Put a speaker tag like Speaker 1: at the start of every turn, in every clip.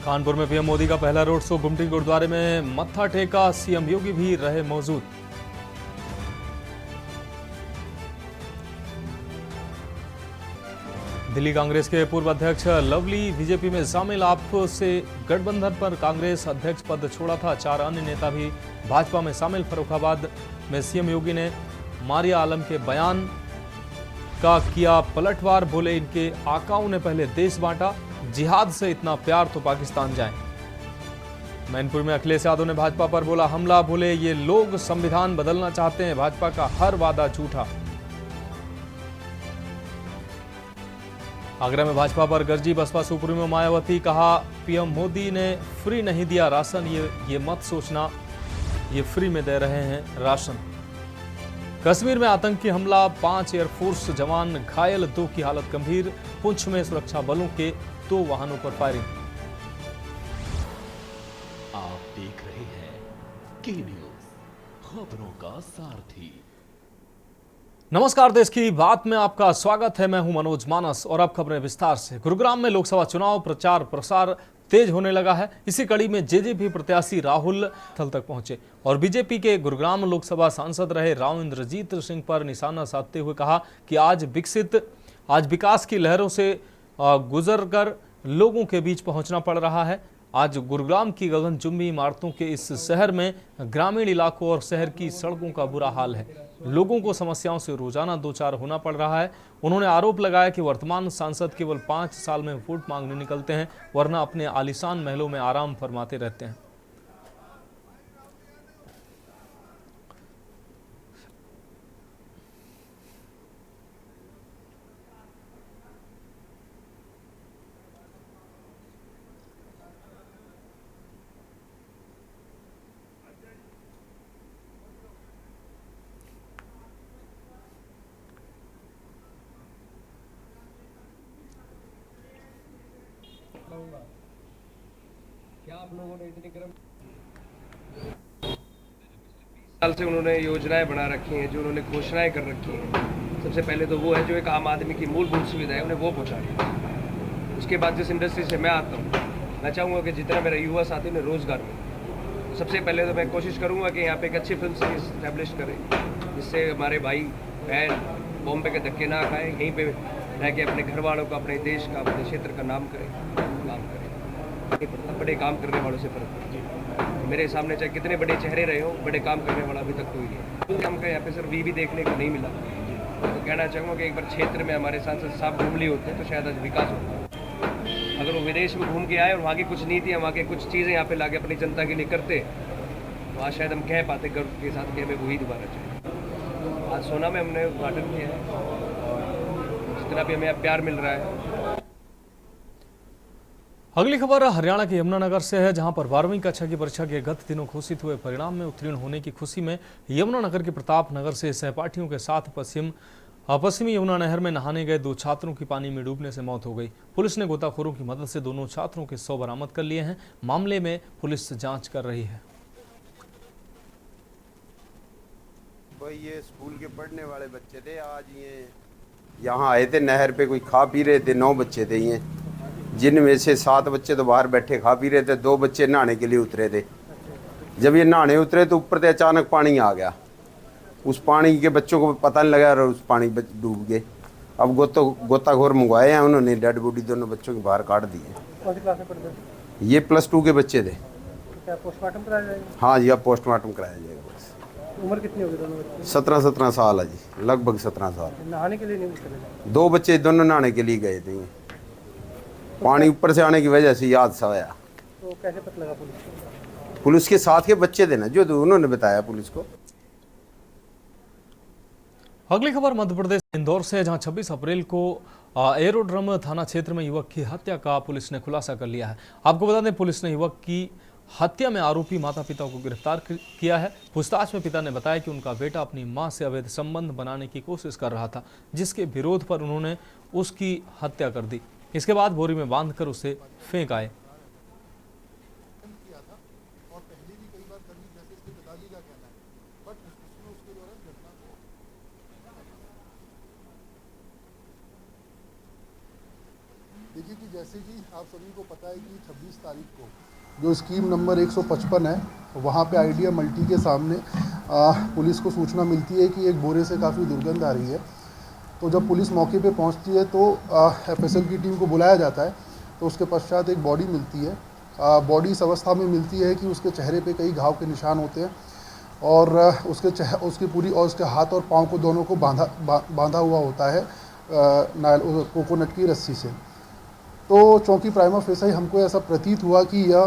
Speaker 1: कानपुर में पीएम मोदी का पहला रोड शो। गुमटी गुरुद्वारे में मत्था टेका, सीएम योगी भी रहे मौजूद। दिल्ली कांग्रेस के पूर्व अध्यक्ष लवली बीजेपी में शामिल। आपसे गठबंधन पर कांग्रेस अध्यक्ष पद छोड़ा था। 4 अन्य नेता भी भाजपा में शामिल। फर्रुखाबाद में सीएम योगी ने मारिया आलम के बयान का किया पलटवार। बोले इनके आकाओं ने पहले देश बांटा, जिहाद से इतना प्यार तो पाकिस्तान जाए। मैनपुर में अखिलेश यादव ने भाजपा पर बोला हमला। बोले ये लोग संविधान बदलना चाहते हैं, भाजपा का हर वादा झूठा। आगरा में भाजपा पर गरजी बसपा सुप्रीमो मायावती। कहा पीएम मोदी ने फ्री नहीं दिया राशन, ये मत सोचना ये फ्री में दे रहे हैं राशन। कश्मीर में आतंकी हमला, 5 एयरफोर्स जवान घायल, 2 की हालत गंभीर। पुंछ में सुरक्षा बलों के 2 वाहनों पर फायरिंग।
Speaker 2: आप देख रहे हैं के न्यूज, खबरों का सारथी।
Speaker 1: नमस्कार, देश की बात में आपका स्वागत है। मैं हूं मनोज मानस और अब खबरें विस्तार से। गुरुग्राम में लोकसभा चुनाव प्रचार प्रसार तेज होने लगा है। इसी कड़ी में जेजेपी प्रत्याशी राहुल स्थल तक पहुंचे और बीजेपी के गुरुग्राम लोकसभा सांसद रहे राव इंद्रजीत सिंह पर निशाना साधते हुए कहा कि आज विकास की लहरों से गुजरकर लोगों के बीच पहुंचना पड़ रहा है। आज गुरुग्राम की गगनचुंबी इमारतों के इस शहर में ग्रामीण इलाकों और शहर की सड़कों का बुरा हाल है। लोगों को समस्याओं से रोजाना 2-4 होना पड़ रहा है। उन्होंने आरोप लगाया कि वर्तमान सांसद केवल 5 साल में वोट मांगने निकलते हैं, वरना अपने आलीशान महलों में आराम फरमाते रहते हैं।
Speaker 3: क्या आप लोगों ने इतनी गर्म साल से उन्होंने योजनाएं बना रखी हैं, जो उन्होंने घोषणाएं कर रखी हैं। सबसे पहले तो वो है जो एक आम आदमी की मूलभूत सुविधा है, उन्हें वो पहुंचा रही। उसके बाद जिस इंडस्ट्री से मैं आता हूँ, मैं चाहूँगा कि जितना मेरा युवा साथी उन्हें रोजगार मिले। सबसे पहले तो मैं कोशिश करूँगा कि यहाँ पे एक अच्छी फिल्म सिटी इस्टेब्लिश करें, जिससे हमारे भाई बहन बॉम्बे के धक्के ना खाएं, यहीं पे रह के अपने घर वालों का, अपने देश का, अपने क्षेत्र का नाम करें, काम करें। बड़े काम करने वालों से फर्क पड़ता। मेरे सामने चाहे कितने बड़े चेहरे रहे हो, बड़े काम करने वाला अभी तक कोई नहीं। हम यहाँ पे सिर्फ भी देखने को नहीं मिला। तो कहना चाहूँगा कि एक बार क्षेत्र में हमारे सांसद साहब घूम लिए होते तो शायद आज विकास होता। अगर वो विदेश में घूम के आए और वहाँ की कुछ नीतियाँ, वहाँ की कुछ चीज़ें यहाँ पे लाके अपनी जनता के लिए करते, तो आज शायद हम कह पाते गर्व के साथ कि हमें वही दोबारा चाहिए। आज सोना में हमने उद्घाटन किया है और जितना भी हमें प्यार मिल रहा है।
Speaker 1: अगली खबर हरियाणा के यमुनानगर से है, जहां पर 12वीं कक्षा की परीक्षा के गत दिनों घोषित हुए परिणाम में उत्तीर्ण होने की खुशी में यमुनानगर के प्रताप नगर से सहपाठियों के साथ पश्चिमी यमुना नहर में नहाने गए 2 छात्रों की पानी में डूबने से मौत हो गई। पुलिस ने गोताखोरों की मदद से दोनों छात्रों के शव बरामद कर लिए हैं। मामले में पुलिस जांच कर रही है।
Speaker 4: ये स्कूल के पढ़ने वाले बच्चे थे, आज ये यहाँ आए थे नहर पे, कोई खा पी रहे थे। 9 बच्चे थे ये, जिनमें से 7 बच्चे तो बाहर बैठे खा पी रहे थे, 2 बच्चे नहाने के लिए उतरे थे। जब ये नहाने उतरे तो ऊपर से अचानक पानी आ गया। उस पानी के बच्चों को पता नहीं लगा और उस पानी डूब गए। अब गोताखोर मंगवाए हैं, उन्होंने डेड बॉडी दोनों बच्चों के बाहर काट दिए।
Speaker 5: कौन सी क्लास में पढ़ते थे?
Speaker 4: ये +2 के बच्चे थे।
Speaker 5: क्या पोस्टमार्टम कराया जाएगा?
Speaker 4: हाँ जी, अब पोस्टमार्टम कराया जाएगा। बस
Speaker 5: उम्र कितनी होगी दोनों बच्चों की?
Speaker 4: 17 साल है जी, लगभग 17 साल।
Speaker 5: नहाने के लिए नहीं उतरे?
Speaker 4: 2 बच्चे दोनों नहाने के लिए गए थे। पानी ऊपर से आने की वजह से ये हादसा हुआ।
Speaker 5: तो कैसे पता लगा पुलिस को?
Speaker 4: पुलिस के साथ के बच्चे थे ना, जो उन्होंने बताया पुलिस को।
Speaker 1: अगली खबर मध्य प्रदेश इंदौर से, जहां 26 अप्रैल को एरोड्रम थाना क्षेत्र में युवक की हत्या का पुलिस ने खुलासा कर लिया है। आपको बता दें, पुलिस ने युवक की हत्या में आरोपी माता पिता को गिरफ्तार किया है। पूछताछ में पिता ने बताया कि उनका बेटा अपनी मां से अवैध संबंध बनाने की कोशिश कर रहा था, जिसके विरोध पर उन्होंने उसकी हत्या कर दी। इसके बाद बोरी में बांधकर उसे फेंक आए।
Speaker 6: देखिए कि जैसे जैसे कि आप सभी को पता है कि 26 तारीख को जो स्कीम नंबर 155 है, वहाँ पे आइडिया मल्टी के सामने पुलिस को सूचना मिलती है कि एक बोरे से काफ़ी दुर्गंध आ रही है। तो जब पुलिस मौके पे पहुँचती है तो FSL की टीम को बुलाया जाता है। तो उसके पश्चात एक बॉडी मिलती है। बॉडी इस अवस्था में मिलती है कि उसके चेहरे पे कई घाव के निशान होते हैं और उसकी पूरी और उसके हाथ और पाँव को दोनों को बांधा हुआ होता है कोकोनट की रस्सी से। तो चूँकि प्राइमा फेसाई हमको ऐसा प्रतीत हुआ कि यह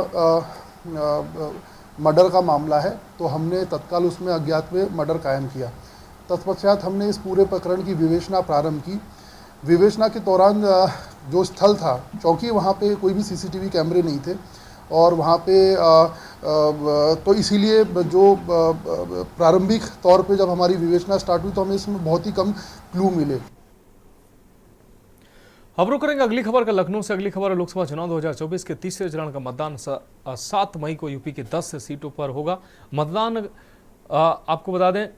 Speaker 6: मर्डर का मामला है, तो हमने तत्काल उसमें अज्ञात में मर्डर कायम किया। तत्पश्चात हमने इस पूरे प्रकरण की विवेचना प्रारंभ की। विवेचना के दौरान जो स्थल था, चूँकि वहाँ पे कोई भी CCTV कैमरे नहीं थे और वहाँ पे तो इसीलिए जो प्रारंभिक तौर पे जब हमारी विवेचना स्टार्ट हुई तो हमें इसमें बहुत ही कम क्लू मिले।
Speaker 1: अब रुक करेंगे अगली खबर का। लखनऊ से अगली खबर है। लोकसभा चुनाव 2024 के तीसरे चरण का मतदान 7 मई को यूपी के 10 सीटों पर होगा। मतदान आपको बता दें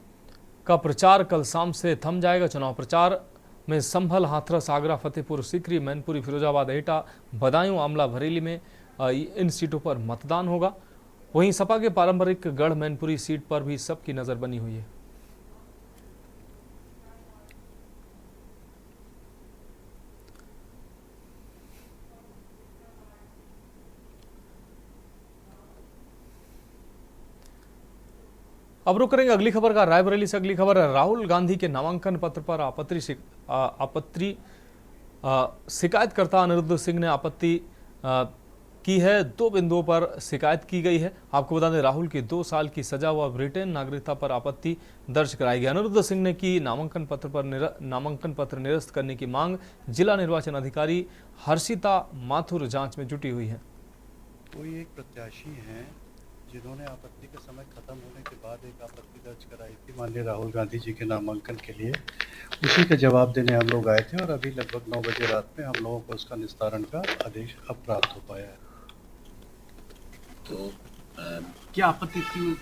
Speaker 1: का प्रचार कल शाम से थम जाएगा। चुनाव प्रचार में संभल, हाथरस, आगरा, फतेहपुर सीकरी, मैनपुरी, फिरोजाबाद, एटा, बदायूं, आमला, बरेली में इन सीटों पर मतदान होगा। वहीं सपा के पारंपरिक गढ़ मैनपुरी सीट पर भी सबकी नजर बनी हुई है। अब रुक करेंगे अगली खबर का। रायबरेली से अगली खबर है। राहुल गांधी के नामांकन पत्र पर शिकायतकर्ता अनिरुद्ध सिंह ने आपत्ति की है। 2 बिंदुओं पर शिकायत की गई है। आपको बता दें राहुल की 2 साल की सजा व ब्रिटेन नागरिकता पर आपत्ति दर्ज कराई गई। अनिरुद्ध सिंह ने की नामांकन पत्र निरस्त करने की मांग। जिला निर्वाचन अधिकारी हर्षिता माथुर जांच में जुटी हुई है।
Speaker 7: कोई एक प्रत्याशी हैं जिन्होंने आपत्ति का समय खत्म होने के बाद एक आपत्ति दर्ज कराई थी माननीय राहुल गांधी जी के नामांकन के लिए। उसी का जवाब देने हम लोग आए थे और अभी लगभग 9 बजे रात में हम लोगों को उसका निस्तारण का आदेश अब प्राप्त हो पाया है।
Speaker 8: तो क्या आपत्ति थी?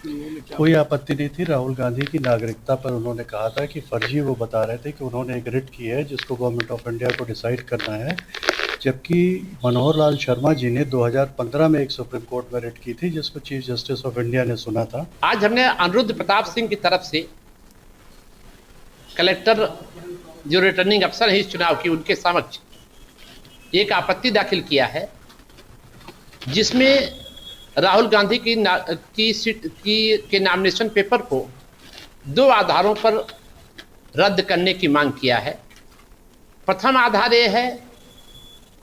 Speaker 7: कोई आपत्ति नहीं थी। राहुल गांधी की नागरिकता पर उन्होंने कहा था कि फर्जी वो बता रहे थे कि उन्होंने एक रिट की है जिसको गवर्नमेंट ऑफ इंडिया को डिसाइड करना है, जबकि मनोहर लाल शर्मा जी ने 2015 में एक सुप्रीम कोर्ट में रिट की थी जिसको चीफ जस्टिस ऑफ इंडिया ने सुना था।
Speaker 8: आज हमने अनिरुद्ध प्रताप सिंह की तरफ से कलेक्टर जो रिटर्निंग अफसर है इस चुनाव की, उनके समक्ष एक आपत्ति दाखिल किया है जिसमें राहुल गांधी के नामिनेशन पेपर को 2 आधारों पर रद्द करने की मांग किया है। प्रथम आधार यह है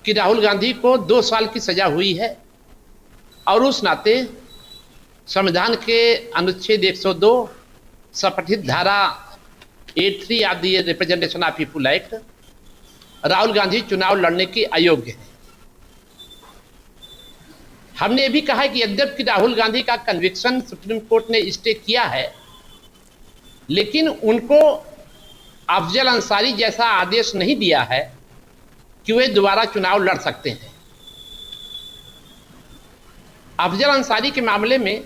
Speaker 8: कि राहुल गांधी को 2 साल की सजा हुई है और उस नाते संविधान के अनुच्छेद 102 संपठित धारा 83 आदि representation of people act Rahul Gandhi चुनाव लड़ने की अयोग्य है। हमने ये भी कहा है कि यद्यपि राहुल गांधी का कन्विक्शन सुप्रीम कोर्ट ने स्टे किया है, लेकिन उनको अफजल अंसारी जैसा आदेश नहीं दिया है कि वे दोबारा चुनाव लड़ सकते हैं। अफजल अंसारी के मामले में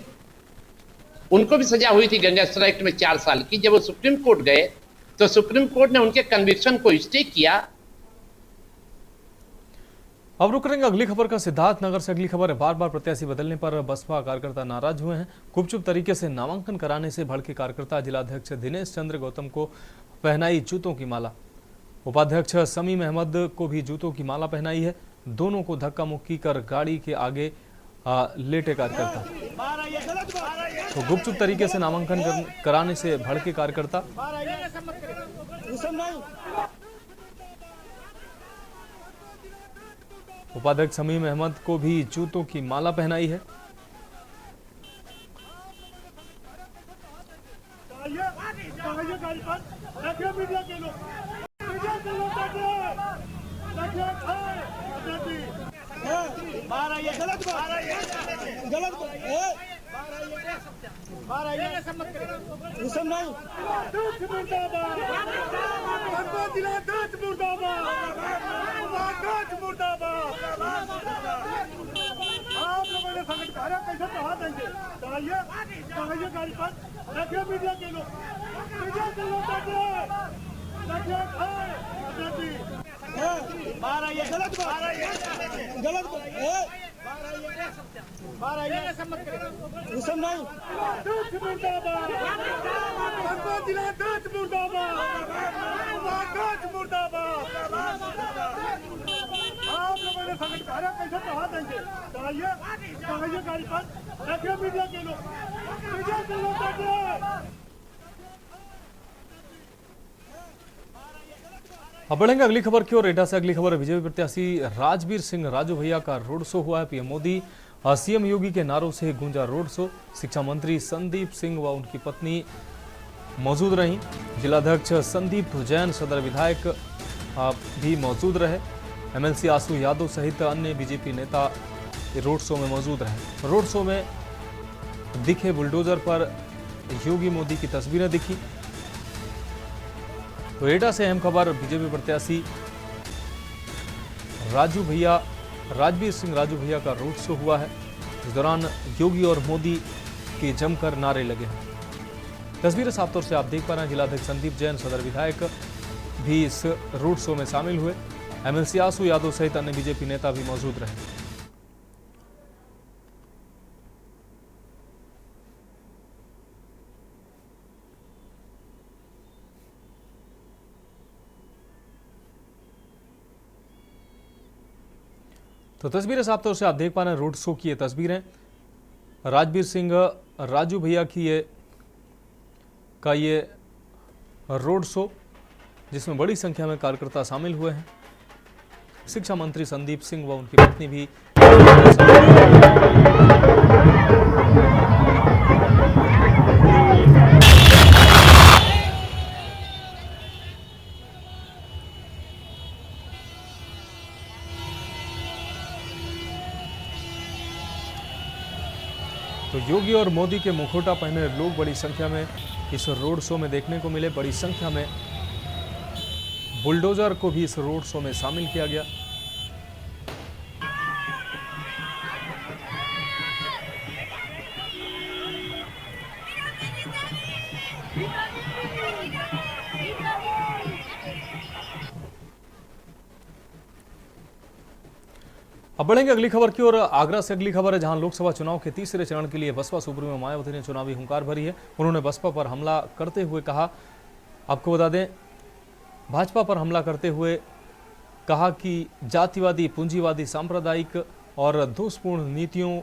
Speaker 8: उनको भी सजा हुई थी गैंगस्टर एक्ट में 4 साल की। जब वो सुप्रीम कोर्ट गए तो सुप्रीम कोर्ट ने उनके कन्विक्शन को स्टे किया।
Speaker 1: अब रुक करेंगे अगली खबर का। सिद्धार्थनगर से अगली खबर है। बार बार प्रत्याशी बदलने पर बसपा कार्यकर्ता नाराज हुए हैं। गुपचुप तरीके से नामांकन कराने से भड़के कार्यकर्ता जिलाध्यक्ष दिनेश चंद्र गौतम को पहनाई जूतों की माला। उपाध्यक्ष समीम अहमद को भी जूतों की माला पहनाई है। दोनों को धक्का मुक्की कर गाड़ी के आगे लेटे कार्यकर्ता। तो गुपचुप तरीके से नामांकन कराने से भड़के कार्यकर्ता। उपाध्यक्ष समीम अहमद को भी जूतों की माला पहनाई है।
Speaker 9: आप लोगों ने संकट कार्य कैसे बढ़ा देंगे? चाहिए गाड़ी पर रखिए मीडिया के लोग बाहर आइए, गलत बात, गलत बात, बाहर आइए, हुसैन नहीं, दूध मुर्दाबाद, भगवान जिला दूध मुर्दाबाद, दूध मुर्दाबाद, आप लोगों ने संकट भरा, कैसे कहा देंगे? चलाइए गाड़ी पर, रखिए मीडिया के लोग बैठिए।
Speaker 1: अब बढ़ेंगे अगली खबर की ओर। एटा से अगली खबर है, बीजेपी प्रत्याशी राजवीर सिंह राजू भैया का रोड शो हुआ है। पीएम मोदी सीएम योगी के नारों से गूंजा रोड शो। शिक्षा मंत्री संदीप सिंह व उनकी पत्नी मौजूद रहीं। जिलाध्यक्ष संदीप जैन, सदर विधायक भी मौजूद रहे। एमएलसी आसू यादव सहित अन्य बीजेपी नेता रोड शो में मौजूद रहे। रोड शो में दिखे बुलडोजर पर योगी मोदी की तस्वीरें दिखी। तो एटा से अहम खबर, बीजेपी प्रत्याशी राजवीर सिंह राजू भैया का रोड शो हुआ है। इस दौरान योगी और मोदी के जमकर नारे लगे हैं। तस्वीरें साफ तौर से आप देख पा रहे हैं। जिलाध्यक्ष संदीप जैन, सदर विधायक भी इस रोड शो में शामिल हुए। एमएलसी आसू यादव सहित अन्य बीजेपी नेता भी मौजूद रहे। तो तस्वीरें साफ तौर से आप देख पा रहे हैं रोड शो की ये तस्वीरें। राजवीर सिंह राजू भैया की ये रोड शो, जिसमें बड़ी संख्या में कार्यकर्ता शामिल हुए हैं। शिक्षा मंत्री संदीप सिंह व उनकी पत्नी भी तो योगी और मोदी के मुखौटा पहने लोग बड़ी संख्या में इस रोड शो में देखने को मिले। बड़ी संख्या में बुलडोजर को भी इस रोड शो में शामिल किया गया। अब बढ़ेंगे अगली खबर की ओर। आगरा से अगली खबर है, जहां लोकसभा चुनाव के तीसरे चरण के लिए बसपा सुप्रीमो मायावती ने चुनावी हुंकार भरी है। उन्होंने बसपा पर हमला करते हुए कहा, आपको बता दें, भाजपा पर हमला करते हुए कहा कि जातिवादी, पूंजीवादी, सांप्रदायिक और दोषपूर्ण नीतियों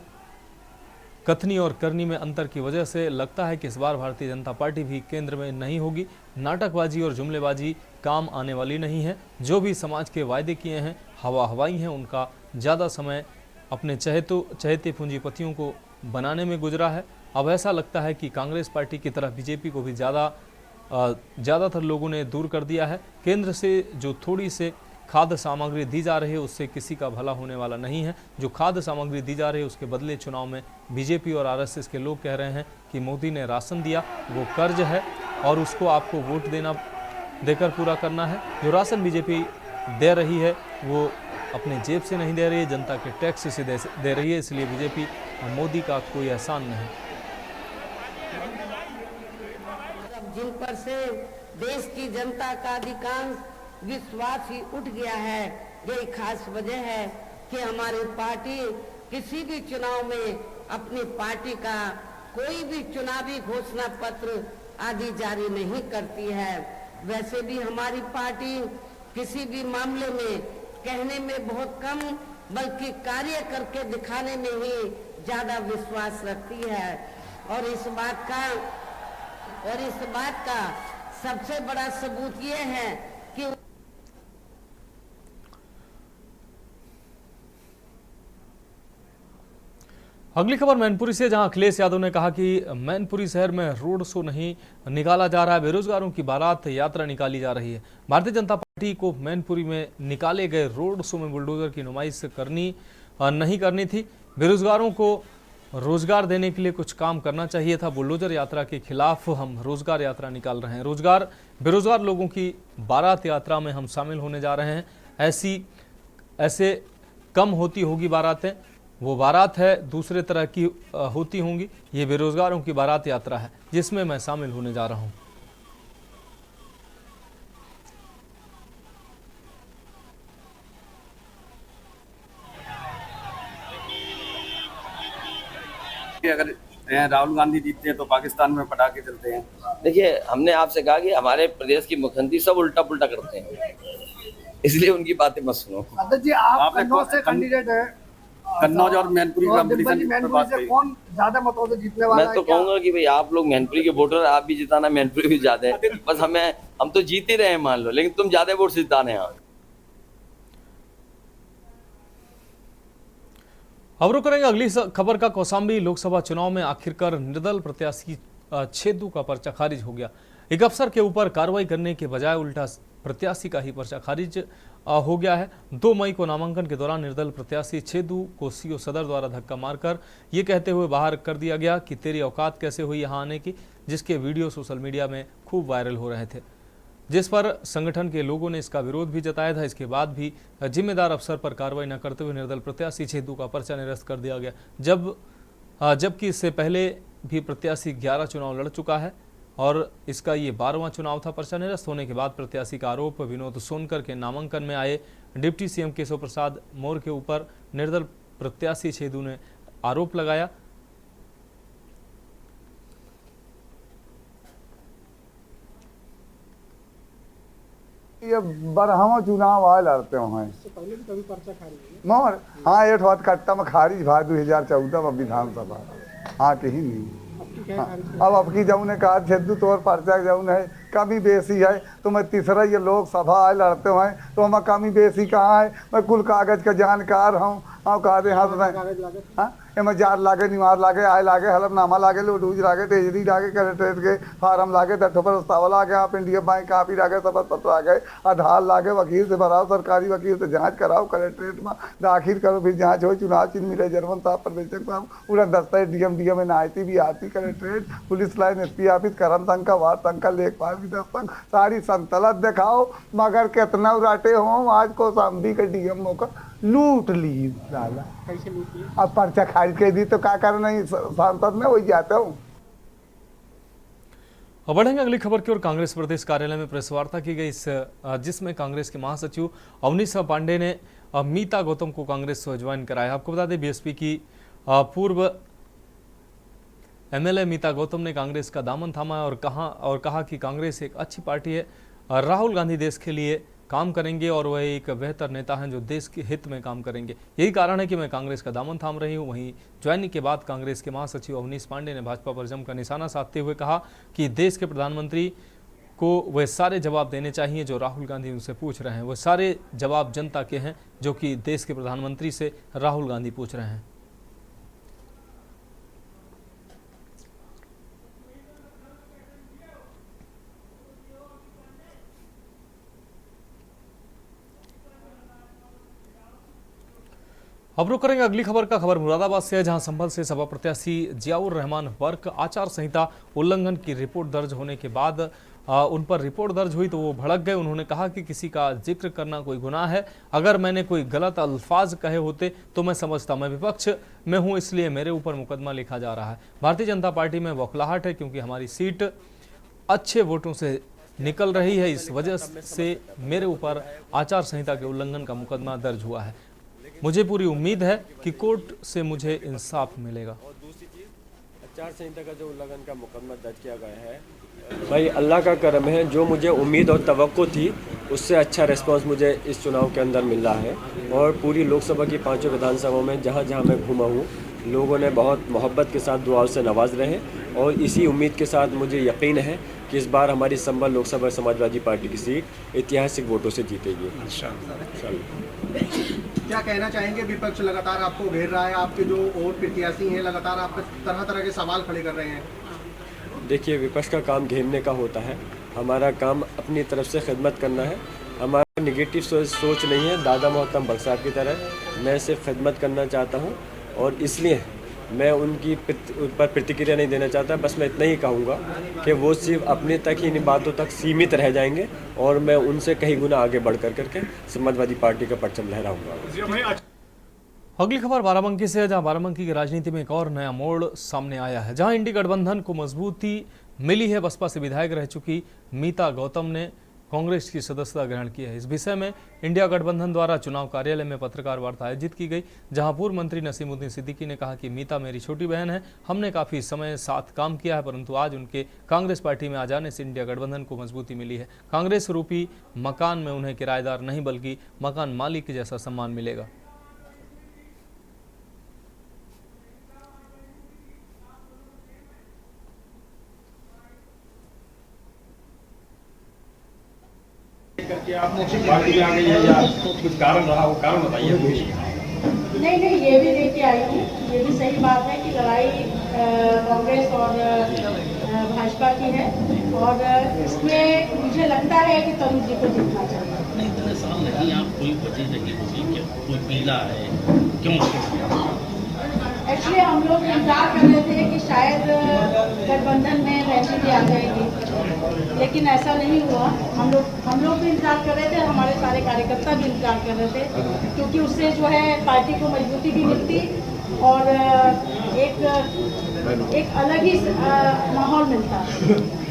Speaker 1: कथनी और करनी में अंतर की वजह से लगता है कि इस बार भारतीय जनता पार्टी भी केंद्र में नहीं होगी। नाटकबाजी और जुमलेबाजी काम आने वाली नहीं है। जो भी समाज के वायदे किए हैं, हवा हवाई हैं, उनका ज़्यादा समय अपने चहेते पूंजीपतियों को बनाने में गुजरा है। अब ऐसा लगता है कि कांग्रेस पार्टी की तरह बीजेपी को भी ज़्यादातर लोगों ने दूर कर दिया है। केंद्र से जो थोड़ी से खाद्य सामग्री दी जा रही है, उससे किसी का भला होने वाला नहीं है। जो खाद्य सामग्री दी जा रही है, उसके बदले चुनाव में बीजेपी और आरएसएस के लोग कह रहे हैं कि मोदी ने राशन दिया, वो कर्ज है और उसको आपको वोट देकर पूरा करना है। जो राशन बीजेपी दे रही है वो अपने जेब से नहीं दे रही है, जनता के टैक्स से दे रही है। इसलिए बीजेपी और मोदी का कोई एहसान नहीं।
Speaker 10: जिन पर से देश की जनता का अधिकांश विश्वास ही उठ गया है, यही खास वजह है कि हमारी पार्टी किसी भी चुनाव में अपनी पार्टी का कोई भी चुनावी घोषणा पत्र आदि जारी नहीं करती है। वैसे भी हमारी पार्टी किसी भी मामले में कहने में बहुत कम बल्कि कार्य करके दिखाने में ही ज्यादा विश्वास रखती है। और इस बात का सबसे बड़ा सबूत ये है कि
Speaker 1: अगली खबर मैनपुरी से, जहां अखिलेश यादव ने कहा कि मैनपुरी शहर में रोड शो नहीं निकाला जा रहा है, बेरोजगारों की बारात यात्रा निकाली जा रही है। भारतीय जनता पार्टी को मैनपुरी में निकाले गए रोड शो में बुलडोजर की नुमाइश नहीं करनी थी। बेरोजगारों को रोजगार देने के लिए कुछ काम करना चाहिए था। बुलडोजर यात्रा के खिलाफ हम रोजगार यात्रा निकाल रहे हैं। बेरोजगार लोगों की बारात यात्रा में हम शामिल होने जा रहे हैं। ऐसे कम होती होगी बारातें, वो बारात है दूसरे तरह की होती होंगी। ये बेरोजगारों की बारात यात्रा है जिसमें मैं शामिल होने जा रहा हूं।
Speaker 11: अगर राहुल गांधी जीतते हैं तो पाकिस्तान में पटाखे चलते हैं।
Speaker 12: देखिए, हमने आपसे कहा कि हमारे प्रदेश की मुख्यमंत्री सब उल्टा पुल्टा करते हैं, इसलिए उनकी बातें मत सुनो।
Speaker 9: अध्यक्ष जी, आप कन्नौज से कैंडिडेट है,
Speaker 11: कन्नौज और मैनपुरी
Speaker 9: मैनपुरी से कौन ज्यादा मतों से जीतने वाला है?
Speaker 12: मैं तो कहूंगा कि भाई आप लोग मैनपुरी के वोटर, आप भी जिताना, मैनपुरी भी ज्यादा है, बस हम तो जीत ही रहे हैं मान लो, लेकिन तुम ज्यादा वोट से जिताने हैं।
Speaker 1: अब रुक करेंगे अगली खबर का। कौशाम्बी लोकसभा चुनाव में आखिरकार निर्दल प्रत्याशी छेदू का पर्चा खारिज हो गया। एक अफसर के ऊपर कार्रवाई करने के बजाय उल्टा प्रत्याशी का ही पर्चा खारिज हो गया है। 2 मई को नामांकन के दौरान निर्दल प्रत्याशी छेदू को सीओ सदर द्वारा धक्का मारकर ये कहते हुए बाहर कर दिया गया कि तेरी औकात कैसे हुई यहाँ आने की, जिसके वीडियो सोशल मीडिया में खूब वायरल हो रहे थे, जिस पर संगठन के लोगों ने इसका विरोध भी जताया था। इसके बाद भी जिम्मेदार अफसर पर कार्रवाई न करते हुए निर्दल प्रत्याशी छेदू का पर्चा निरस्त कर दिया गया, जबकि इससे पहले भी प्रत्याशी 11 चुनाव लड़ चुका है और इसका ये 12वां चुनाव था। पर्चा निरस्त होने के बाद प्रत्याशी का आरोप विनोद सोनकर के नामांकन में आए डिप्टी सीएम केशव प्रसाद मौर्य के ऊपर निर्दल प्रत्याशी छेदू ने आरोप लगाया।
Speaker 13: ये 12वां चुनाव आए लड़ते हैं,
Speaker 5: पहले भी कभी पर्चा खारिज
Speaker 13: मोर हाँ एक बात कट्टा में खारिज भा 2014 में विधानसभा हाँ कहीं नहीं। अब अब की जऊन ने कहा छेदू तोर पर्चा जऊन है कमी बेसी है, तो मैं तीसरा ये लोकसभा आए लड़ते हैं तो हमें कमी बेसी कहाँ है? मैं कुल कागज का जानकार हूँ। हाँ कहा दे हाँ हाँ एम जार लागे, निवार लागे, आय लागे, हलफनामा लागे, लूटूज लागे, तेजरी लागे, कलेक्ट्रेट के फार्म लागे, डट्ठो पर प्रस्ताव लागे, आप इंडिया बैंक कापी लागे, शपथ पत्र लागे, आधार लागे, वकील से भराओ, सरकारी वकील से जांच कराओ, कलेक्ट्रेट में दाखिल करो, फिर जांच हो, चुनाव चिन्ह मिले, जर्मन साहब पर्यवेक्षक साहब पूरा दस्ता डीएम में नायती भी आती, collectorate police line SP office करम संघ का वार्ड संघ का लेखपाल विधायक संघ सारी संतलत दिखाओ, मगर कितना उराटे हो आज कौशाम्बी के डीएम का लूट ली लाला।
Speaker 5: कैसे लूट ली?
Speaker 13: अब पर्चा खारिज कर दी तो क्या करना, सांसद में वही जाता हूँ।
Speaker 1: अब बढ़ेंगे अगली खबर की ओर। कांग्रेस प्रदेश कार्यालय में प्रेस वार्ता की गई, जिसमें कांग्रेस के महासचिव अवनीश पांडे ने मीता गौतम को कांग्रेस ज्वाइन कराया। आपको बता दें बीएसपी की पूर्व एमएलए मीता गौतम ने कांग्रेस का दामन थामा और कहा कि कांग्रेस एक अच्छी पार्टी है, राहुल गांधी देश के लिए काम करेंगे और वह एक बेहतर नेता हैं जो देश के हित में काम करेंगे। यही कारण है कि मैं कांग्रेस का दामन थाम रही हूं। वहीं ज्वाइनिंग के बाद कांग्रेस के महासचिव अवनीश पांडे ने भाजपा पर जमकर निशाना साधते हुए कहा कि देश के प्रधानमंत्री को वह सारे जवाब देने चाहिए जो राहुल गांधी उनसे पूछ रहे हैं। वह सारे जवाब जनता के हैं जो कि देश के प्रधानमंत्री से राहुल गांधी पूछ रहे हैं। अब रुक करेंगे अगली खबर का। खबर मुरादाबाद से है, जहां संभल से सपा प्रत्याशी जियाउर रहमान वर्क आचार संहिता उल्लंघन की रिपोर्ट दर्ज होने के बाद उन पर रिपोर्ट दर्ज हुई तो वो भड़क गए। उन्होंने कहा कि किसी का जिक्र करना कोई गुनाह है, अगर मैंने कोई गलत अल्फाज कहे होते तो मैं समझता, मैं विपक्ष में हूं इसलिए मेरे ऊपर मुकदमा लिखा जा रहा है। भारतीय जनता पार्टी में बौखलाहट है क्योंकि हमारी सीट अच्छे वोटों से निकल रही है, इस वजह से मेरे ऊपर आचार संहिता के उल्लंघन का मुकदमा दर्ज हुआ है। मुझे पूरी उम्मीद है कि कोर्ट से मुझे इंसाफ मिलेगा।
Speaker 14: और दूसरी चीज़, आचार संहिता का जो उल्लंघन का मुकदमा दर्ज किया गया है, भाई अल्लाह का करम है, जो मुझे उम्मीद और तवक्को थी उससे अच्छा रिस्पांस मुझे इस चुनाव के अंदर मिल रहा है। और पूरी लोकसभा की 5 विधानसभाओं में जहाँ जहाँ मैं घूमा हूँ, लोगों ने बहुत मोहब्बत के साथ दुआओं से नवाज रहे और इसी उम्मीद के साथ मुझे यकीन है कि इस बार हमारी संभल लोकसभा समाजवादी पार्टी की सीट ऐतिहासिक वोटों से जीतेगी।
Speaker 5: क्या कहना चाहेंगे? विपक्ष लगातार आपको घेर रहा है, आपके जो और प्रत्याशी हैं लगातार आप पर तरह तरह के सवाल खड़े कर रहे हैं।
Speaker 14: देखिए, विपक्ष का काम घेरने का होता है, हमारा काम अपनी तरफ से खिदमत करना है। हमारा निगेटिव सोच नहीं है, दादा मोहतरम भगत साहब की तरह मैं सिर्फ खिदमत करना चाहता हूँ और इसलिए मैं उनकी पर प्रतिक्रिया नहीं देना चाहता। बस मैं इतना ही कहूँगा कि वो सिर्फ अपने तक ही इन बातों तक सीमित रह जाएंगे और मैं उनसे कहीं गुना आगे बढ़ करके समाजवादी पार्टी का परचम लहराऊंगा।
Speaker 1: अगली खबर बाराबंकी से है, जहां बाराबंकी की राजनीति में एक और नया मोड़ सामने आया है। जहां इंडी गठबंधन को मजबूती मिली है, बसपा से विधायक रह चुकी मीता गौतम ने कांग्रेस की सदस्यता ग्रहण की है। इस विषय में इंडिया गठबंधन द्वारा चुनाव कार्यालय में पत्रकार वार्ता आयोजित की गई, जहां पूर्व मंत्री नसीमुद्दीन सिद्दीकी ने कहा कि मीता मेरी छोटी बहन है, हमने काफी समय साथ काम किया है, परंतु आज उनके कांग्रेस पार्टी में आ जाने से इंडिया गठबंधन को मजबूती मिली है। कांग्रेस रूपी मकान में उन्हें किराएदार नहीं बल्कि मकान मालिक जैसा सम्मान मिलेगा।
Speaker 11: करके आप पार्टी में आ गई है या कुछ कारण रहा, वो कारण बताइए।
Speaker 15: नहीं, ये भी लेके आई हूँ। ये भी सही बात है कि लड़ाई कांग्रेस और भाजपा की है, और इसमें मुझे लगता है कि तरुण जी को जीतना चाहिए।
Speaker 16: नहीं, इतने साल नहीं, आप कोई वजह नहीं होगी, क्या कोई पीला है, क्यों?
Speaker 15: एक्चुअली हम लोग इंतजार कर रहे थे कि शायद गठबंधन में वैसे भी आ जाएगी, लेकिन ऐसा नहीं हुआ। हम लोग भी इंतजार कर रहे थे, हमारे सारे कार्यकर्ता भी इंतजार कर रहे थे, क्योंकि उससे जो है पार्टी को मजबूती भी मिलती और एक अलग ही माहौल मिलता।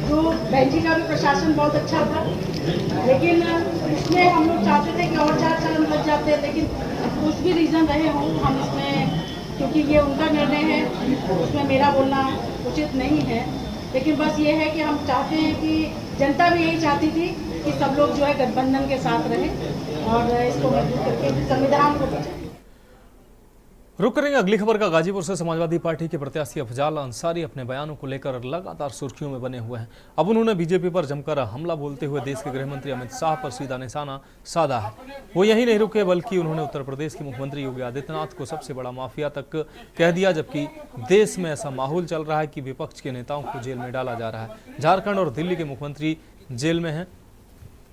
Speaker 15: तो बहन जी का भी प्रशासन बहुत अच्छा था, लेकिन इसमें हम लोग चाहते थे कि और 4 चरण लग जाते, लेकिन कुछ भी रीज़न रहे हों, हम इसमें, क्योंकि ये उनका निर्णय है, उसमें मेरा बोलना उचित नहीं है। लेकिन बस ये है कि हम चाहते हैं कि जनता भी यही चाहती थी कि सब लोग जो है गठबंधन के साथ रहें और इसको मजबूत करके संविधान को बचाएं।
Speaker 1: रुक करेंगे अगली खबर का। गाजीपुर से समाजवादी पार्टी के प्रत्याशी अफजाल अंसारी अपने बयानों को लेकर लगातार सुर्खियों में बने हुए हैं। अब उन्होंने बीजेपी पर जमकर हमला बोलते हुए देश के गृह मंत्री अमित शाह पर सीधा निशाना साधा है। वो यही नहीं रुके, बल्कि उन्होंने उत्तर प्रदेश के मुख्यमंत्री योगी आदित्यनाथ को सबसे बड़ा माफिया तक कह दिया, जबकि देश में ऐसा माहौल चल रहा है कि विपक्ष के नेताओं को जेल में डाला जा रहा है। झारखंड और दिल्ली के मुख्यमंत्री जेल में हैं।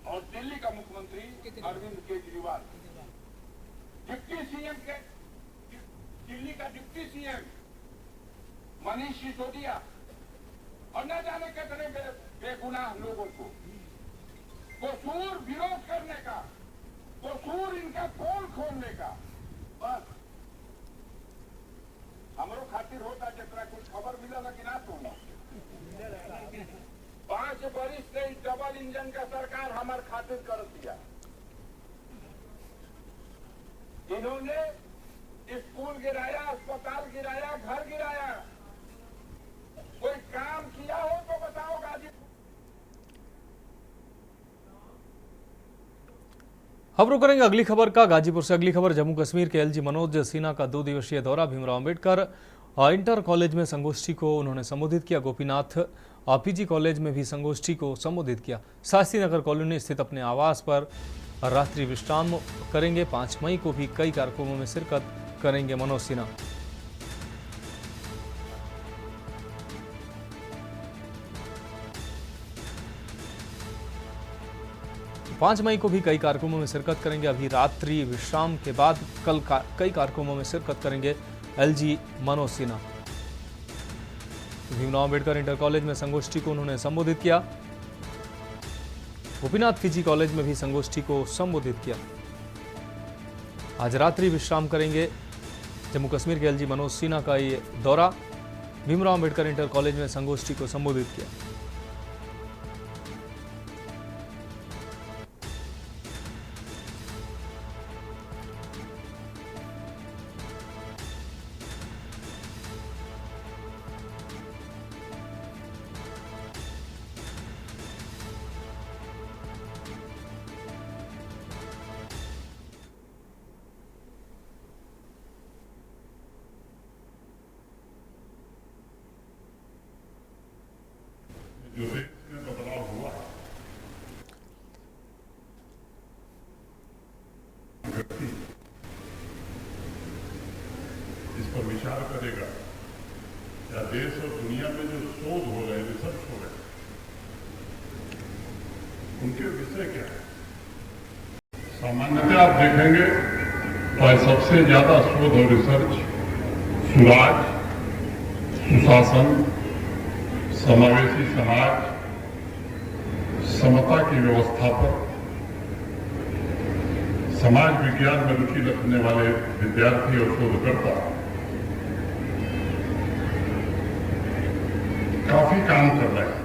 Speaker 17: और दिल्ली का मुख्यमंत्री अरविंद केजरीवाल, डिप्टी सीएम के दिल्ली का डिप्टी सीएम मनीष सिसोदिया, और न जाने कितने बेगुनाह लोगों को कसूर विरोध करने का, कसूर इनका पोल खोलने का, बस हमरो खातिर होता जितना कुछ खबर मिला कि ना तुम 5 वर्ष से डबल इंजन का सरकार हमार खातिर कर दिया। इन्होंने स्कूल गिराया, अस्पताल गिराया, घर गिराया। कोई काम किया हो तो बताओ गाजीपुर।
Speaker 1: अब रुक करेंगे अगली खबर का। गाजीपुर से अगली खबर, जम्मू कश्मीर के एलजी मनोज सिन्हा का 2 दिवसीय दौरा। भीमराव अंबेडकर इंटर कॉलेज में संगोष्ठी को उन्होंने संबोधित किया। गोपीनाथ पीजी कॉलेज में भी संगोष्ठी को संबोधित किया। शास्त्री नगर कॉलोनी स्थित अपने आवास पर रात्रि विश्राम करेंगे। 5 मई को भी कई कार्यक्रमों में शिरकत करेंगे मनोज सिन्हा। पांच मई को भी कई कार्यक्रमों में शिरकत करेंगे। अभी रात्रि विश्राम के बाद कल कई कार्यक्रमों में शिरकत करेंगे LG Manoj Sinha. Bhimrao Ambedkar inter college में संगोष्ठी को उन्होंने संबोधित किया। गोपीनाथ पीजी कॉलेज में भी संगोष्ठी को संबोधित किया। आज रात्रि विश्राम करेंगे। जम्मू कश्मीर के एलजी मनोज सिन्हा का ये दौरा। भीमराव अंबेडकर इंटर कॉलेज में संगोष्ठी को संबोधित किया।
Speaker 17: जो देश में बदलाव हुआ है, व्यक्ति इस पर विचार करेगा या देश और दुनिया में जो शोध हो रहे, रिसर्च हो रहे, उनके विषय क्या है? सामान्यतः आप देखेंगे तो सबसे ज्यादा शोध और रिसर्च सुराज, सुशासन, समावेशी समाज, समता की व्यवस्था पर, समाज विज्ञान में रुचि रखने वाले विद्यार्थी और शोधकर्ता काफी काम कर रहे हैं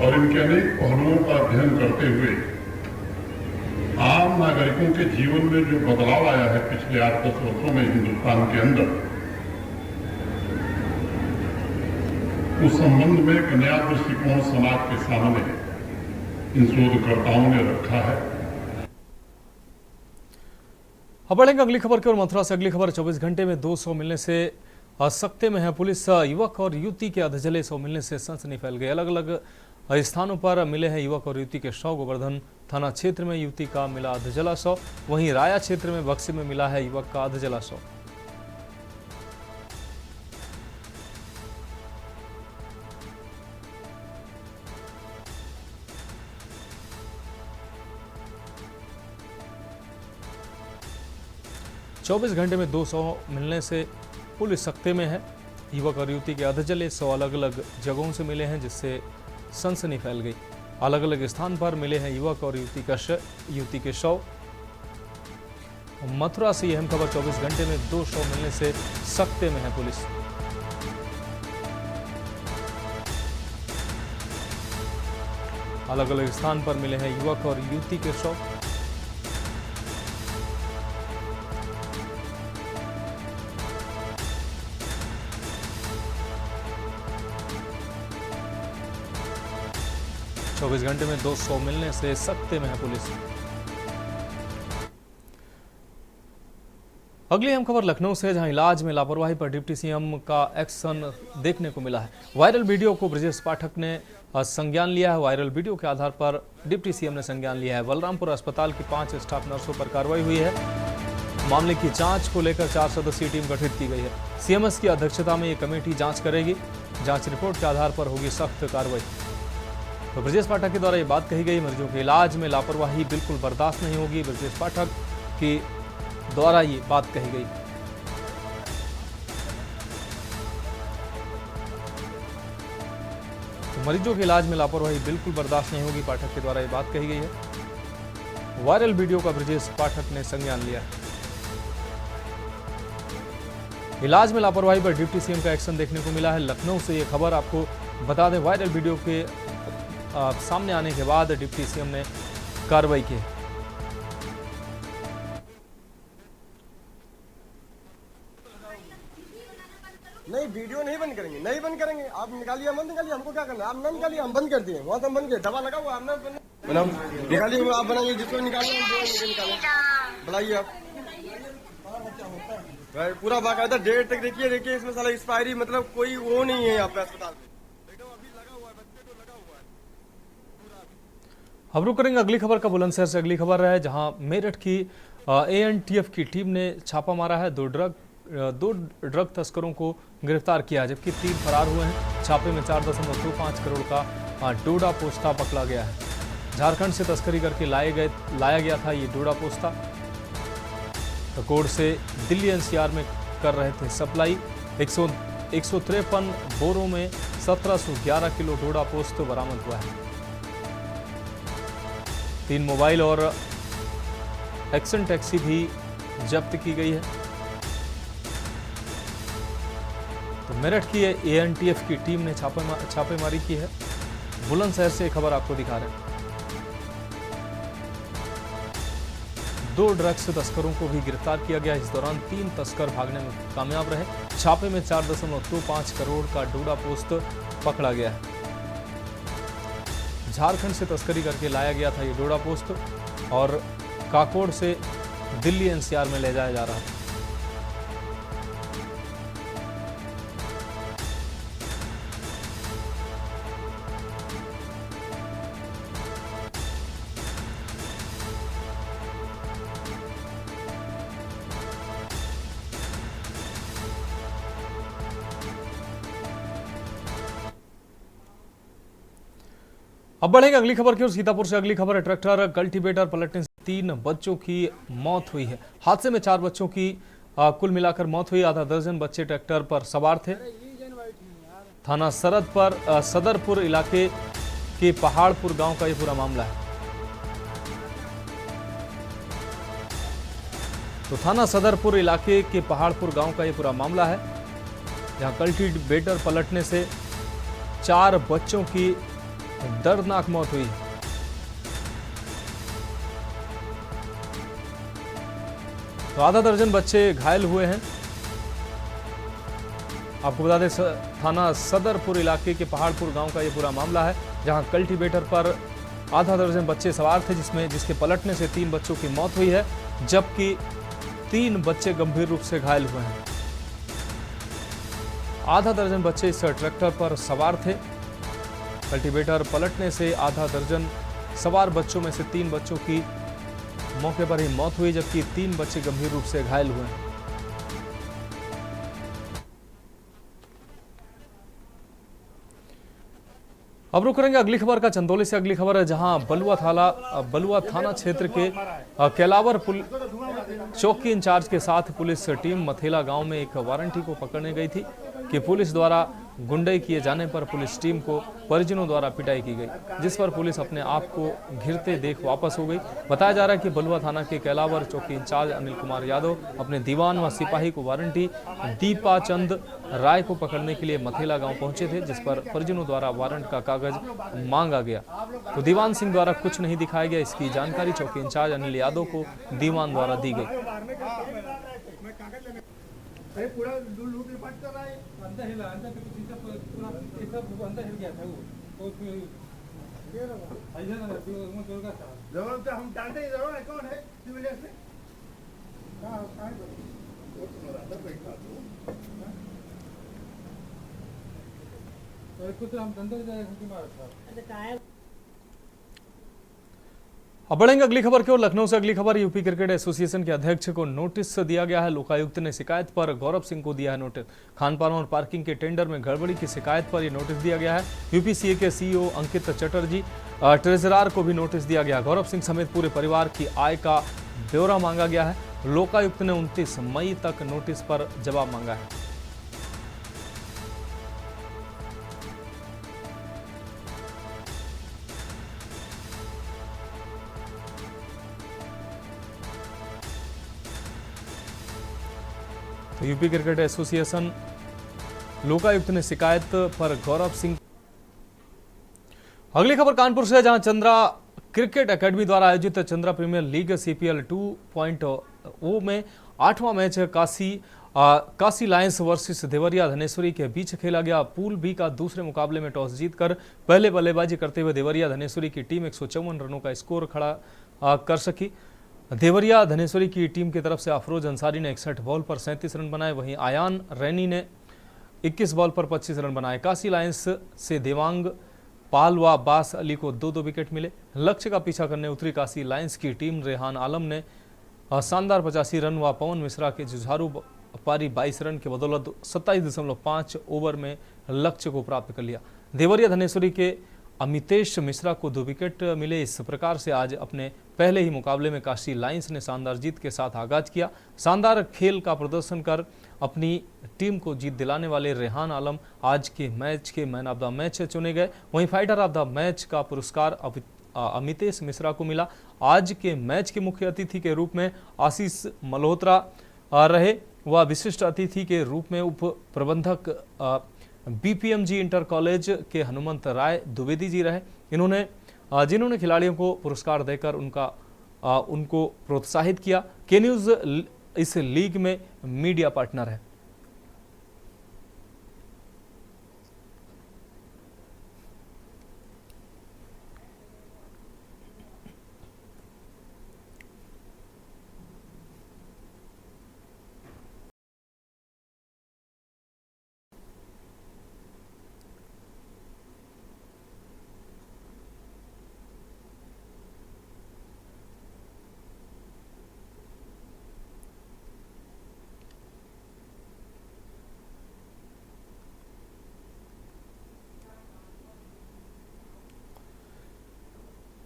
Speaker 18: और इनके अनेक पहलुओं का अध्ययन करते हुए आम नागरिकों के जीवन में जो बदलाव आया है पिछले 8-10 वर्षों में हिंदुस्तान के अंदर, उस संबंध में एक नया दृष्टिकोण समाज के सामने इन शोधकर्ताओं ने रखा है।
Speaker 1: अब बढ़ेंगे अगली खबर की ओर। मथुरा से अगली खबर। 24 घंटे में 200 मिलने से सकते में है पुलिस। युवक और युवती के अधजले शव मिलने से सनसनी फैल गई। अलग अलग स्थानों पर मिले हैं युवक और युवती के शव। गोवर्धन थाना क्षेत्र में युवती का मिला अधजला शव, वहीं राया क्षेत्र में बक्से में मिला है युवक का अधजला शव। चौबीस घंटे में 200 मिलने से पुलिस सकते में है। युवक और युवती के अधजले शव अलग अलग जगहों से मिले हैं, जिससे सनसनी फैल गई। अलग अलग स्थान पर मिले हैं युवक और युवती के शव। मथुरा से यह अहम खबर। 24 घंटे में 2 शव मिलने से सकते में है पुलिस। अलग अलग स्थान पर मिले हैं युवक और युवती के शव। चौबीस घंटे में 200 मिलने से सकते में है पुलिस। अगली अहम खबर लखनऊ से, जहां इलाज में लापरवाही पर डिप्टी सीएम का एक्शन देखने को मिला है। वायरल वीडियो को ब्रजेश पाठक ने संज्ञान लिया है। वायरल वीडियो के आधार पर डिप्टी सीएम ने संज्ञान लिया है। बलरामपुर अस्पताल की 5 स्टाफ नर्सों पर कार्रवाई हुई है। मामले की जांच को लेकर 4 सदस्यीय टीम गठित की गई है। सीएमएस की अध्यक्षता में ये कमेटी जांच करेगी। जांच रिपोर्ट के आधार पर होगी सख्त कार्रवाई। तो ब्रजेश पाठक के द्वारा ये बात कही गई, मरीजों के इलाज में लापरवाही बिल्कुल बर्दाश्त नहीं होगी। ब्रजेश पाठक के द्वारा ये बात कही गई। तो मरीजों के इलाज में लापरवाही बिल्कुल बर्दाश्त नहीं होगी, पाठक के द्वारा ये बात कही गई है। वायरल वीडियो का ब्रजेश पाठक ने संज्ञान लिया। इलाज में लापरवाही पर डिप्टी सीएम का एक्शन देखने को मिला है। लखनऊ से ये खबर आपको बता दें। वायरल वीडियो के सामने आने के बाद डिप्टी सीएम ने कार्रवाई की।
Speaker 5: नहीं, वीडियो नहीं बंद करेंगे, नहीं बंद करेंगे। आप निकालिए, मत निकालिए, हमको क्या करना है? आप ना निकालिए, हम बंद कर दिए। वहाँ तो हम बंद किए, दवा लगा हुआ, हमने निकालिए। आप बनाइए, जिसको निकालिए बनाइए। आप पूरा बाकायदा डेट तक देखिए। इसमें साला एक्सपायरी मतलब कोई वो नहीं है यहाँ पे अस्पताल में।
Speaker 1: अब रुक करेंगे अगली खबर का। बुलंदशहर से अगली खबर है, जहां मेरठ की एएनटीएफ की टीम ने छापा मारा है। दो ड्रग तस्करों को गिरफ्तार किया, जबकि 3 फरार हुए हैं। छापे में 4.25 करोड़ का डोडा पोस्ता पकड़ा गया है। झारखंड से तस्करी करके लाया गया था ये डोडा पोस्ता। कोड से दिल्ली एनसीआर में कर रहे थे सप्लाई। 153 बोरों में 1711 किलो डोडा पोस्त बरामद हुआ है। 3 मोबाइल और एक्सन टैक्सी भी जब्त की गई है। तो मेरठ की एएनटीएफ की टीम ने छापेमारी की है। बुलंदशहर से खबर आपको दिखा रहे हैं। 2 ड्रग्स तस्करों को भी गिरफ्तार किया गया। इस दौरान 3 तस्कर भागने में कामयाब रहे। छापे में 4.25 करोड़ का डोडा पोस्त पकड़ा गया है। झारखंड से तस्करी करके लाया गया था ये डोडा पोस्त और काकोड़ से दिल्ली एनसीआर में ले जाया जा रहा था। अब बढ़ेगा अगली खबर की ओर। सीतापुर से अगली खबर है। ट्रैक्टर कल्टीवेटर पलटने से 3 बच्चों की मौत हुई है। हादसे में 4 बच्चों की कुल मिलाकर मौत हुई। आधा दर्जन बच्चे ट्रैक्टर पर सवार थे। थाना सदरपुर इलाके के पहाड़पुर गांव का यह पूरा मामला है। तो थाना सदरपुर इलाके के पहाड़पुर गांव का यह पूरा मामला है, जहां कल्टीवेटर पलटने से 4 बच्चों की दर्दनाक मौत हुई। तो आधा दर्जन बच्चे घायल हुए हैं। आपको बता दें थाना सदरपुर इलाके के पहाड़पुर गांव का यह पूरा मामला है, जहां कल्टीवेटर पर आधा दर्जन बच्चे सवार थे, जिसके पलटने से 3 बच्चों की मौत हुई है, जबकि 3 बच्चे गंभीर रूप से घायल हुए हैं। आधा दर्जन बच्चे इस ट्रैक्टर पर सवार थे। कल्टीवेटर पलटने से आधा दर्जन सवार बच्चों में से 3 बच्चों की मौके पर ही मौत हुई, जबकि 3 बच्चे गंभीर रूप से घायल हुए हैं। अब रुक करेंगे अगली खबर का चंदौली से। अगली खबर है जहां बलुआ थाना क्षेत्र के केलावर चौकी इंचार्ज के साथ पुलिस टीम मथेला गांव में एक वारंटी को पकड़ने गई थी कि पुलिस द्वारा गुंडाई किए जाने पर पुलिस टीम को परिजनों द्वारा पिटाई की गई, जिस पर पुलिस अपने आप को घिरते देख वापस हो गई। बताया जा रहा है कि बलुआ थाना के केलावर चौकी इंचार्ज अनिल कुमार यादव अपने दीवान व सिपाही को वारंटी दीपा चंद राय को पकड़ने के लिए मथेला गांव पहुंचे थे, जिस पर परिजनों द्वारा वारंट का कागज मांगा गया। तो दीवान सिंह द्वारा कुछ नहीं दिखाया गया। इसकी जानकारी चौकी इंचार्ज अनिल यादव को दीवान द्वारा दी गई।
Speaker 9: पूरा लूट पाट कर रहा है, अंदर हिला, अंदर पूरा अंदर हिल गया था वो जरूरत हम जानते ही जरूर है कौन है सिविलियन से कुछ हम अंदर
Speaker 1: अब बढ़ेंगे अगली खबर की ओर। लखनऊ से अगली खबर, यूपी क्रिकेट एसोसिएशन के अध्यक्ष को नोटिस दिया गया है। लोकायुक्त ने शिकायत पर गौरव सिंह को दिया है नोटिस। खान पान और पार्किंग के टेंडर में गड़बड़ी की शिकायत पर यह नोटिस दिया गया है। यूपीसीए के सीईओ अंकित चटर्जी, ट्रेजरार को भी नोटिस दिया गया। गौरव सिंह समेत पूरे परिवार की आय का ब्यौरा मांगा गया है। लोकायुक्त ने 29 मई तक नोटिस पर जवाब मांगा है। तो यूपी क्रिकेट एसोसिएशन लोकायुक्त ने शिकायत पर गौरव सिंह। अगली खबर कानपुर से, जहां चंद्रा क्रिकेट एकेडमी द्वारा आयोजित चंद्रा प्रीमियर लीग सीपीएल 2.0 में 8वां match Kashi Lions versus Deoria Dhaneshwari के बीच खेला गया। पूल बी का दूसरे मुकाबले में टॉस जीतकर पहले बल्लेबाजी करते हुए देवरिया धनेश्वरी की टीम 154 रनों का स्कोर खड़ा कर सकी। देवरिया धनेश्वरी की टीम की तरफ से अफरोज अंसारी ने 61 बॉल पर 37 रन बनाए, वहीं आयान रैनी ने 21 बॉल पर 25 रन बनाए। काशी लायंस से देवांग पाल व अब्बास अली को 2-2 विकेट मिले। लक्ष्य का पीछा करने उतरी काशी लायंस की टीम रेहान आलम ने शानदार 85 रन व पवन मिश्रा के जुझारू पारी 22 रन के बदौलत 27.5 ओवर में लक्ष्य को प्राप्त कर लिया। देवरिया धनेश्वरी के अमितेश मिश्रा को 2 विकेट मिले। इस प्रकार से आज अपने पहले ही मुकाबले में काशी लायंस ने शानदार जीत के साथ आगाज किया। शानदार खेल का प्रदर्शन कर अपनी टीम को जीत दिलाने वाले रेहान आलम आज के मैच के मैन ऑफ द मैच चुने गए। वहीं फाइटर ऑफ द मैच का पुरस्कार अमितेश मिश्रा को मिला। आज के मैच के मुख्य अतिथि के रूप में आशीष मल्होत्रा रहे व विशिष्ट अतिथि के रूप में उप प्रबंधक बीपीएमजी इंटर कॉलेज के हनुमंत राय द्विवेदी जी रहे। जिन्होंने खिलाड़ियों को पुरस्कार देकर उनको प्रोत्साहित किया। के न्यूज़ इस लीग में मीडिया पार्टनर है।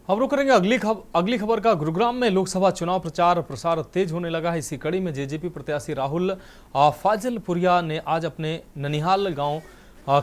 Speaker 1: अब रुक करेंगे अगली खबर का। गुरुग्राम में लोकसभा चुनाव प्रचार प्रसार तेज होने लगा है। इसी कड़ी में जेजेपी प्रत्याशी राहुल फाजिलपुरिया ने आज अपने ननिहाल गांव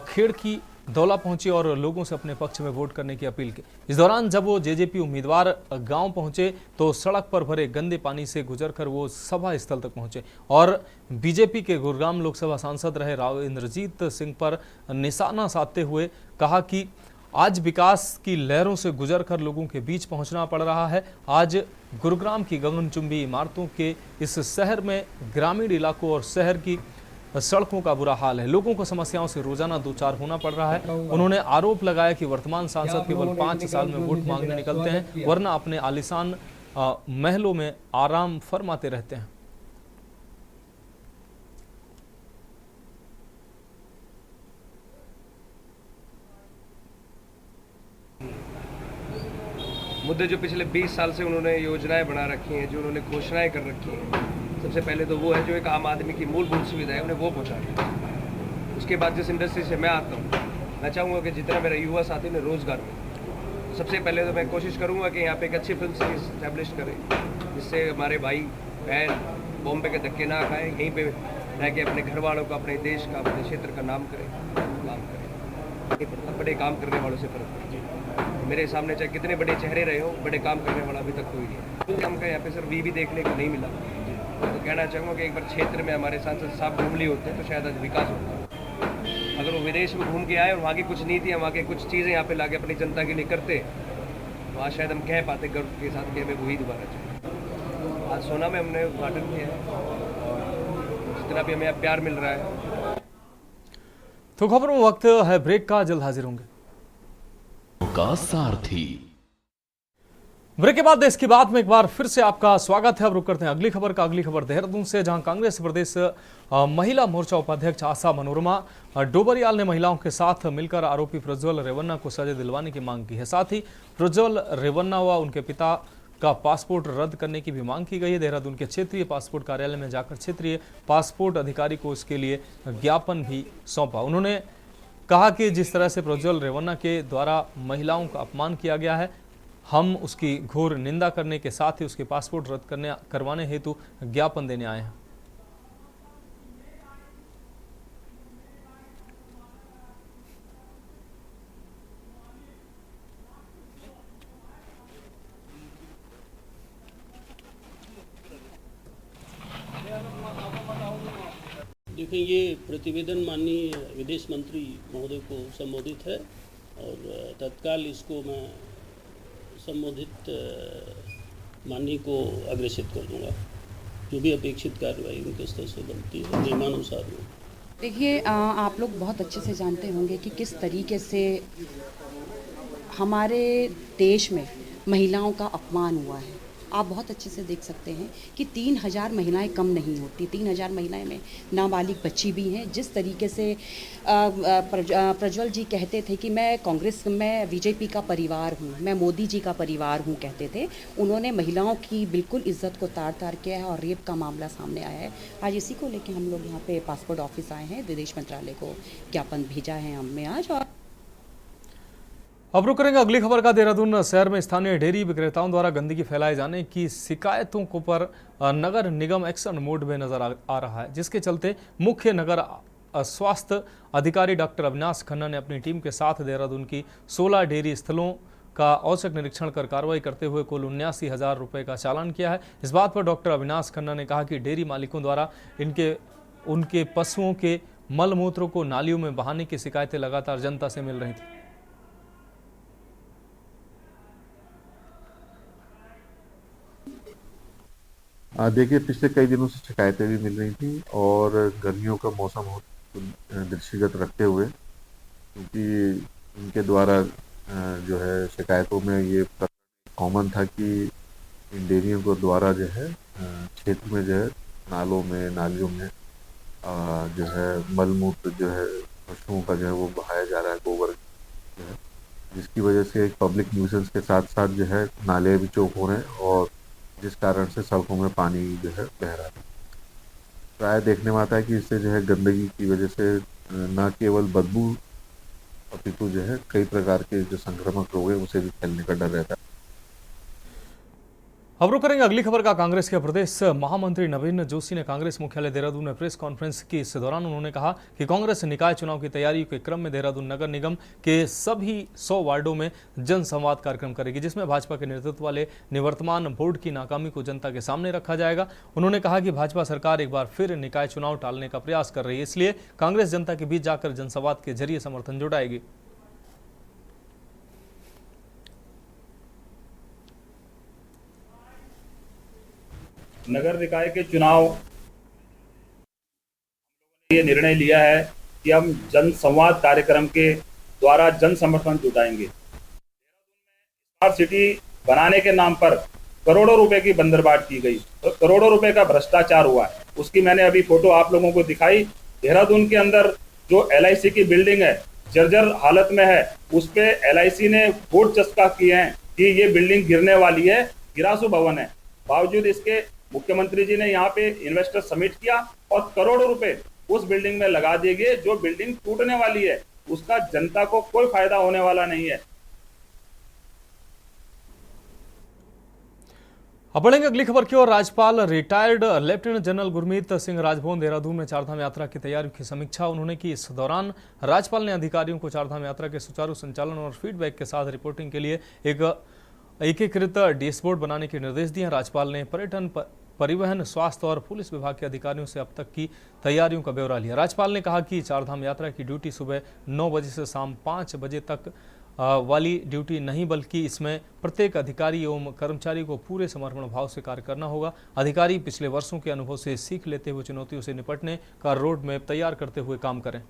Speaker 1: खेड़ की दौला पहुंचे और लोगों से अपने पक्ष में वोट करने की अपील की। इस दौरान जब वो जेजेपी उम्मीदवार गांव पहुंचे तो सड़क पर भरे गंदे पानी से गुजरकर वो सभा स्थल तक पहुंचे और बीजेपी के गुरुग्राम लोकसभा सांसद रहे राव इंद्रजीत सिंह पर निशाना साधते हुए कहा कि आज विकास की लहरों से गुजरकर लोगों के बीच पहुंचना पड़ रहा है। आज गुरुग्राम की गगनचुंबी इमारतों के इस शहर में ग्रामीण इलाकों और शहर की सड़कों का बुरा हाल है। लोगों को समस्याओं से रोजाना दो चार होना पड़ रहा है। उन्होंने आरोप लगाया कि वर्तमान सांसद केवल 5 साल में वोट मांगने निकलते हैं, वरना अपने आलीशान महलों में आराम फरमाते रहते हैं।
Speaker 3: मुद्दे जो पिछले 20 साल से उन्होंने योजनाएं बना रखी हैं, जो उन्होंने घोषणाएं कर रखी हैं, सबसे पहले तो वो है जो एक आम आदमी की मूलभूत सुविधाएं उन्हें वो पहुँचा रही। उसके बाद जिस इंडस्ट्री से मैं आता हूँ, मैं चाहूँगा कि जितना मेरा युवा साथी ने रोज़गार मिले। सबसे पहले तो मैं कोशिश करूँगा कि यहाँ पे एक अच्छी फिल्म सिटी इस्टेब्लिश करें, जिससे हमारे भाई बहन बॉम्बे के धक्के ना खाएँ, यहीं पर रह के अपने घर वालों का, अपने देश का, अपने क्षेत्र का नाम करें, काम करें। बड़े काम करने वालों से फर्क पड़े। मेरे सामने चाहे कितने बड़े चेहरे रहे हो, बड़े काम करने वाला अभी तक कोई नहीं है। हमको यहाँ पे सर वी भी देखने को नहीं मिला। तो कहना चाहूँगा कि एक बार क्षेत्र में हमारे सांसद साहब घूम लिए होते तो शायद आज विकास होता। अगर वो विदेश में घूम के आए और वहाँ की कुछ नीतियाँ, वहाँ की कुछ चीज़ें यहाँ पे लाके अपनी जनता के लिए करते, तो आज शायद हम कह पाते गर्व के साथ कि हमें वही दोबारा चाहिए। आज सोना में हमने उद्घाटन किया है और जितना भी हमें प्यार मिल रहा है।
Speaker 1: तो खबरों में वक्त है ब्रेक का, जल्द हाजिर होंगे।
Speaker 2: का सारथी।
Speaker 1: ब्रेक के बाद देश की बात में एक बार फिर से आपका स्वागत है। अब रुक करते हैं अगली खबर का। अगली खबर देहरादून से, जहां कांग्रेस प्रदेश महिला मोर्चा उपाध्यक्ष आशा मनोरमा डोबरियाल ने महिलाओं के साथ मिलकर आरोपी प्रज्वल रेवन्ना को सजा दिलवाने की मांग की है। साथ ही प्रज्वल रेवन्ना व उनके पिता का पासपोर्ट रद्द करने की भी मांग की गई है। देहरादून के क्षेत्रीय पासपोर्ट कार्यालय में जाकर क्षेत्रीय पासपोर्ट अधिकारी को इसके लिए ज्ञापन भी सौंपा। उन्होंने कहा कि जिस तरह से प्रज्वल रेवन्ना के द्वारा महिलाओं का अपमान किया गया है, हम उसकी घोर निंदा करने के साथ ही उसके पासपोर्ट रद्द करवाने हेतु ज्ञापन देने आए हैं।
Speaker 16: देखिए, ये प्रतिवेदन माननीय विदेश मंत्री महोदय को संबोधित है और तत्काल इसको मैं संबोधित माननीय को अग्रेसित कर दूंगा। जो भी अपेक्षित कार्रवाई उनके स्तर से बनती है नियमानुसार।
Speaker 19: देखिए, आप लोग बहुत अच्छे से जानते होंगे कि किस तरीके से हमारे देश में महिलाओं का अपमान हुआ है। आप बहुत अच्छे से देख सकते हैं कि 3000 महिलाएं कम नहीं होती। 3000 महिलाएं में नाबालिग बच्ची भी हैं। जिस तरीके से प्रज्वल जी कहते थे कि मैं कांग्रेस में बीजेपी का परिवार हूं, मैं मोदी जी का परिवार हूं कहते थे, उन्होंने महिलाओं की बिल्कुल इज्जत को तार किया है और रेप का मामला सामने आया है। आज इसी को लेकर हम लोग यहाँ पे पासपोर्ट ऑफिस आए हैं, विदेश मंत्रालय को ज्ञापन भेजा है हमने आज। और
Speaker 1: अब रुक करेंगे अगली खबर का। देहरादून शहर में स्थानीय डेयरी विक्रेताओं द्वारा गंदगी फैलाए जाने की शिकायतों को पर नगर निगम एक्शन मोड में नजर आ रहा है, जिसके चलते मुख्य नगर स्वास्थ्य अधिकारी डॉक्टर अविनाश खन्ना ने अपनी टीम के साथ देहरादून की 16 डेयरी स्थलों का औचक निरीक्षण कर कार्रवाई करते हुए कुल 79,000 रुपये का चालान किया है। इस बात पर डॉक्टर अविनाश खन्ना ने कहा कि डेयरी मालिकों द्वारा उनके पशुओं के मल मूत्रों को नालियों में बहाने की शिकायतें लगातार जनता से मिल रही थी।
Speaker 20: देखिए, पिछले कई दिनों से शिकायतें भी मिल रही थी और गर्मियों का मौसम हो दृष्टिगत रखते हुए, क्योंकि उनके द्वारा जो है शिकायतों में ये कॉमन था कि इन डेयरियों को द्वारा जो है क्षेत्र में जो है नालों में नालियों में जो है मलमूत्र जो है पशुओं का जो है वो बहाया जा रहा है, गोबर जो है, जिसकी वजह से एक पब्लिक न्यूसेंस के साथ साथ जो है नाले भी चौक हो रहे हैं और जिस कारण से सड़कों में पानी जो है बह रहा है। प्राय देखने में आता है कि इससे जो है गंदगी की वजह से न केवल बदबू अपितु जो है कई प्रकार के जो संक्रामक रोग है उसे भी फैलने का डर रहता है।
Speaker 1: अब रुक करेंगे अगली खबर का। कांग्रेस के प्रदेश महामंत्री नवीन जोशी ने कांग्रेस मुख्यालय देहरादून में प्रेस कॉन्फ्रेंस की। इस दौरान उन्होंने कहा कि कांग्रेस निकाय चुनाव की तैयारी के क्रम में देहरादून नगर निगम के सभी 100 वार्डों में जनसंवाद कार्यक्रम करेगी, जिसमें भाजपा के नेतृत्व वाले निवर्तमान बोर्ड की नाकामी को जनता के सामने रखा जाएगा। उन्होंने कहा कि भाजपा सरकार एक बार फिर निकाय चुनाव टालने का प्रयास कर रही है, इसलिए कांग्रेस जनता के बीच जाकर जनसंवाद के जरिए समर्थन जुटाएगी।
Speaker 11: नगर निकाय के चुनाव ये निर्णय लिया है कि हम जन संवाद कार्यक्रम के द्वारा जन समर्थन जुटाएंगे। स्मार्ट सिटी बनाने के नाम पर करोड़ों रुपए की बंदरबाट की गई, तो करोड़ों रुपए का भ्रष्टाचार हुआ है। उसकी मैंने अभी फोटो आप लोगों को दिखाई। देहरादून के अंदर जो LIC की बिल्डिंग है जर्जर हालत में है, उस पे LIC ने बोर्ड चस्पा किए हैं कि ये बिल्डिंग गिरने वाली है, गिरासू भवन है। बावजूद इसके मुख्यमंत्री जी ने यहाँ पे इन्वेस्टर समिट किया और करोड़ों रुपए उस बिल्डिंग में लगा दिए गए। जो बिल्डिंग टूटने वाली है उसका जनता को कोई फायदा होने वाला नहीं है।
Speaker 1: अब बढ़ेंगे अगली खबर की ओर। राज्यपाल retired lieutenant general Gurmeet Singh Raj Bhavan Dehradun में चारधाम यात्रा की तैयारियों की समीक्षा उन्होंने की। इस दौरान राज्यपाल ने अधिकारियों को चारधाम यात्रा के सुचारू संचालन और फीडबैक के साथ रिपोर्टिंग के लिए एक एकीकृत डैशबोर्ड बनाने के निर्देश दिए। राज्यपाल ने पर्यटन, परिवहन, स्वास्थ्य और पुलिस विभाग के अधिकारियों से अब तक की तैयारियों का ब्यौरा लिया। राज्यपाल ने कहा कि चारधाम यात्रा की ड्यूटी सुबह 9 बजे से शाम 5 बजे तक वाली ड्यूटी नहीं, बल्कि इसमें प्रत्येक अधिकारी एवं कर्मचारी को पूरे समर्पण भाव से कार्य करना होगा। अधिकारी पिछले वर्षों के अनुभव से सीख लेते हुए चुनौतियों से निपटने का रोड मैप तैयार करते हुए काम करें।